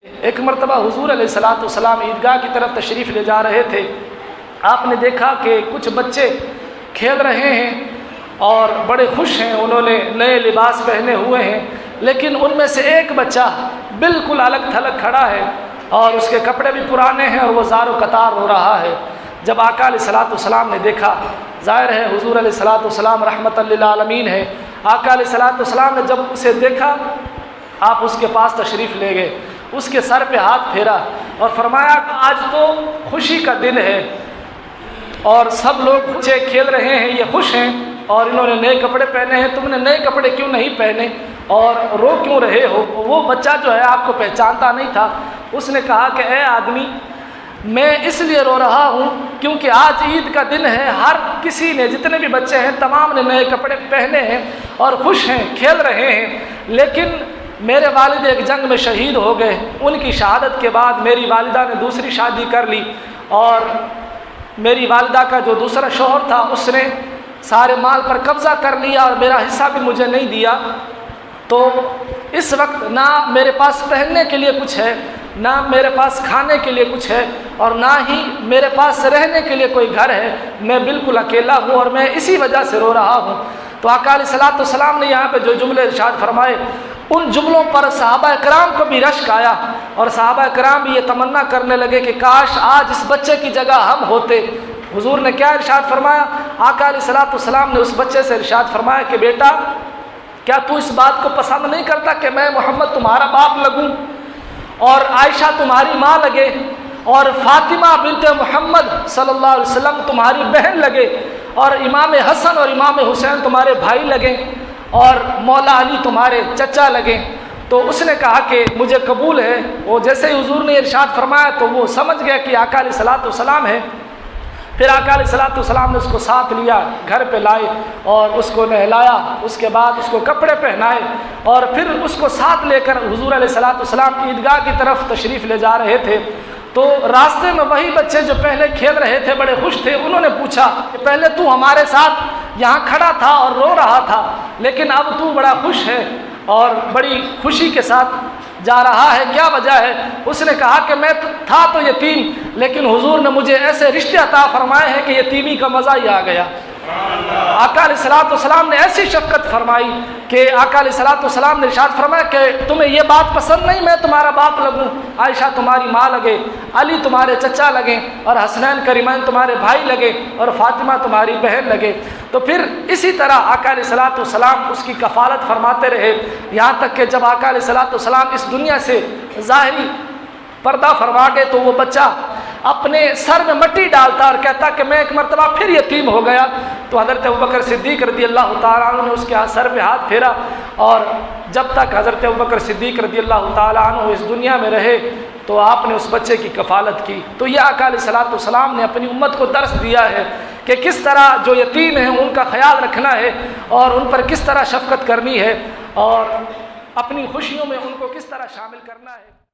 ایک مرتبہ حضور علیہ الصلوۃ والسلام عیدگاہ کی طرف تشریف لے جا رہے تھے۔ آپ نے دیکھا کہ کچھ بچے کھیل رہے ہیں اور بڑے خوش ہیں، انہوں نے نئے لباس پہنے ہوئے ہیں، لیکن ان میں سے ایک بچہ بالکل الگ تھلگ کھڑا ہے اور اس کے کپڑے بھی پرانے ہیں اور وہ زار و قطار ہو رہا ہے۔ جب آقا علیہ الصلوۃ والسلام نے دیکھا، ظاہر ہے حضور علیہ الصلوۃ والسلام رحمۃ للعالمین ہے، آقا علیہ الصلوۃ والسلام نے جب اسے دیکھا، آپ اس کے پاس تشریف لے گئے، اس کے سر پہ ہاتھ پھیرا اور فرمایا کہ آج تو خوشی کا دن ہے اور سب لوگ بچے کھیل رہے ہیں، یہ خوش ہیں اور انہوں نے نئے کپڑے پہنے ہیں، تم نے نئے کپڑے کیوں نہیں پہنے اور رو کیوں رہے ہو؟ وہ بچہ جو ہے آپ کو پہچانتا نہیں تھا، اس نے کہا کہ اے آدمی، میں اس لیے رو رہا ہوں کیونکہ آج عید کا دن ہے، ہر کسی نے، جتنے بھی بچے ہیں تمام نے نئے کپڑے پہنے ہیں اور خوش ہیں، کھیل رہے ہیں، لیکن میرے والد ایک جنگ میں شہید ہو گئے، ان کی شہادت کے بعد میری والدہ نے دوسری شادی کر لی اور میری والدہ کا جو دوسرا شوہر تھا اس نے سارے مال پر قبضہ کر لیا اور میرا حصہ بھی مجھے نہیں دیا، تو اس وقت نہ میرے پاس پہننے کے لیے کچھ ہے، نہ میرے پاس کھانے کے لیے کچھ ہے اور نہ ہی میرے پاس رہنے کے لیے کوئی گھر ہے، میں بالکل اکیلا ہوں اور میں اسی وجہ سے رو رہا ہوں۔ تو آقا علیہ الصلوۃ والسلام نے یہاں پہ جو جملے ارشاد فرمائے، ان جملوں پر صحابہ کرام کو بھی رشک آیا اور صحابہ کرام بھی یہ تمنا کرنے لگے کہ کاش آج اس بچے کی جگہ ہم ہوتے۔ حضور نے کیا ارشاد فرمایا؟ آقا علیہ الصلوۃ والسلام نے اس بچے سے ارشاد فرمایا کہ بیٹا، کیا تو اس بات کو پسند نہیں کرتا کہ میں محمد تمہارا باپ لگوں اور عائشہ تمہاری ماں لگے اور فاطمہ بنت محمد صلی اللہ علیہ وسلم تمہاری بہن لگے اور امام حسن اور امام حسین تمہارے بھائی لگیں اور مولا علی تمہارے چچا لگیں؟ تو اس نے کہا کہ مجھے قبول ہے۔ وہ جیسے ہی حضور نے ارشاد فرمایا تو وہ سمجھ گیا کہ آقا علیہ الصلوۃ والسلام ہے۔ پھر آقا علیہ الصلوۃ والسلام نے اس کو ساتھ لیا، گھر پہ لائے اور اس کو نہلایا، اس کے بعد اس کو کپڑے پہنائے اور پھر اس کو ساتھ لے کر حضور علیہ الصلوۃ والسلام عیدگاہ کی طرف تشریف لے جا رہے تھے۔ تو راستے میں وہی بچے جو پہلے کھیل رہے تھے، بڑے خوش تھے، انہوں نے پوچھا کہ پہلے تو ہمارے ساتھ یہاں کھڑا تھا اور رو رہا تھا، لیکن اب تو بڑا خوش ہے اور بڑی خوشی کے ساتھ جا رہا ہے، کیا وجہ ہے؟ اس نے کہا کہ میں تھا تو یتیم، لیکن حضور نے مجھے ایسے رشتے عطا فرمائے ہیں کہ یتیمی کا مزہ ہی آ گیا۔ آقا علیہ الصلوۃ والسلام نے ایسی شفقت فرمائی کہ آقا علیہ الصلوۃ والسلام نے ارشاد فرمایا کہ تمہیں یہ بات پسند نہیں میں تمہارا باپ لگوں، عائشہ تمہاری ماں لگے، علی تمہارے چچا لگیں اور حسنین کریمین تمہارے بھائی لگے اور فاطمہ تمہاری بہن لگے۔ تو پھر اسی طرح آقا علیہ الصلوۃ والسلام اس کی کفالت فرماتے رہے، یہاں تک کہ جب آقا علیہ الصلوۃ والسلام اس دنیا سے ظاہری پردہ فرما گئے تو وہ بچہ اپنے سر میں مٹی ڈالتا اور کہتا کہ میں ایک مرتبہ پھر یتیم ہو گیا۔ تو حضرت ابوبکر صدیق رضی اللہ تعالیٰ عنہ نے اس کے سر پہ ہاتھ پھیرا اور جب تک حضرت ابوبکر صدیق رضی اللہ تعالیٰ عنہ اس دنیا میں رہے تو آپ نے اس بچے کی کفالت کی۔ تو یہ آقا علیہ الصلوۃ والسلام نے اپنی امت کو درس دیا ہے کہ کس طرح جو یتیم ہیں ان کا خیال رکھنا ہے اور ان پر کس طرح شفقت کرنی ہے اور اپنی خوشیوں میں ان کو کس طرح شامل کرنا ہے۔